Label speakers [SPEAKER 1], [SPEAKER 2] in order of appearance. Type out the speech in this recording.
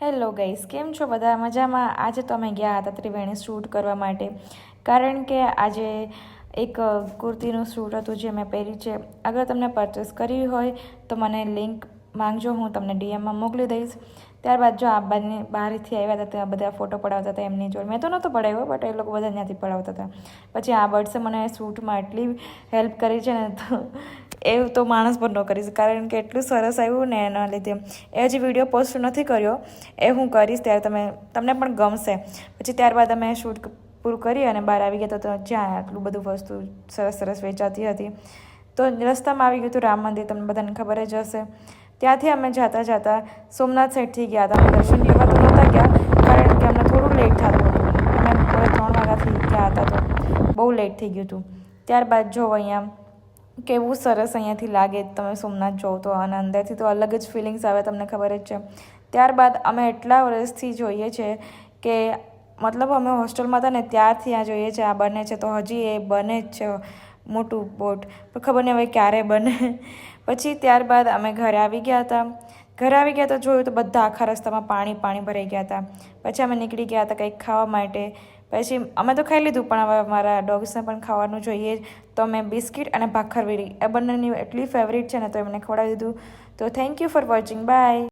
[SPEAKER 1] Hello guys, કેમ છો બધા? મજામાં? આજે તો અમે ગયા હતા ત્રિવેણી શૂટ કરવા માટે, કારણ કે આજે એક કુર્તીનું શૂટ હતું જે મેં પહેરી છે. અગર તમને પરચેસ કરવી હોય તો મને લિંક માંગજો, હું તમને ડીએમમાં મોકલી દઈશ. ત્યારબાદ જો આ બહારથી આવ્યા હતા ત્યાં બધા ફોટો પડાવતા હતા એમની જોડે. મેં તો નહોતો પડાવ્યો, બટ એ લોકો બધા ત્યાંથી પડાવતા હતા. પછી આ બર્ડ્સે મને શૂટમાં એટલી હેલ્પ કરી છે ને, તો એવું તો માણસ પણ ન કરીશ, કારણ કે એટલું સરસ આવ્યું ને એના લીધે. એ હજી વિડીયો પોસ્ટ નથી કર્યો, એ હું કરીશ ત્યારે તમને પણ ગમશે. પછી ત્યારબાદ અમે શૂટ પૂરું કરી અને બહાર આવી ગયા તો જ્યાં આટલું બધું વસ્તુ સરસ સરસ વેચાતી હતી. તો રસ્તામાં આવી ગયું હતું રામ મંદિર, તમને બધાને ખબર જ હશે. ત્યાંથી અમે જતાં સોમનાથ સાઈડથી ગયા હતા. અમે દર્શન કરવા તો નહોતા ગયા, કારણ કે અમને થોડું લેટ થતું હતું. અમે 3 વાગ્યાથી ગયા હતા તો બહુ લેટ થઈ ગયું હતું. ત્યારબાદ જો અહીંયા કેવું સરસ અહીંયાથી લાગે, તમે સોમનાથ જોવો તો, અને અંદરથી તો અલગ જ ફિલિંગ્સ આવે, તમને ખબર જ છે. ત્યારબાદ અમે એટલા વર્ષથી જોઈએ છે કે મતલબ અમે હોસ્ટેલમાં હતા ને ત્યારથી આ જોઈએ છે, આ બને છે તો હજી એ બને જ છે મોટું બોટ, પણ ખબર નહીં હવે ક્યારે બને. પછી ત્યારબાદ અમે ઘરે આવી ગયા હતા. ઘરે આવી ગયા તો જોયું તો બધા આખા રસ્તામાં પાણી ભરાઈ ગયા હતા. પછી અમે નીકળી ગયા હતા કંઈક ખાવા માટે. પછી અમે તો ખાઈ લીધું, પણ હવે મારા ડોગ્સને પણ ખાવાનું જોઈએ, તો મેં બિસ્કિટ અને ભાખરવેરી એ બંનેની એટલી ફેવરિટ છે ને, તો એમને ખવડાવી દીધું. તો thank you for watching, by.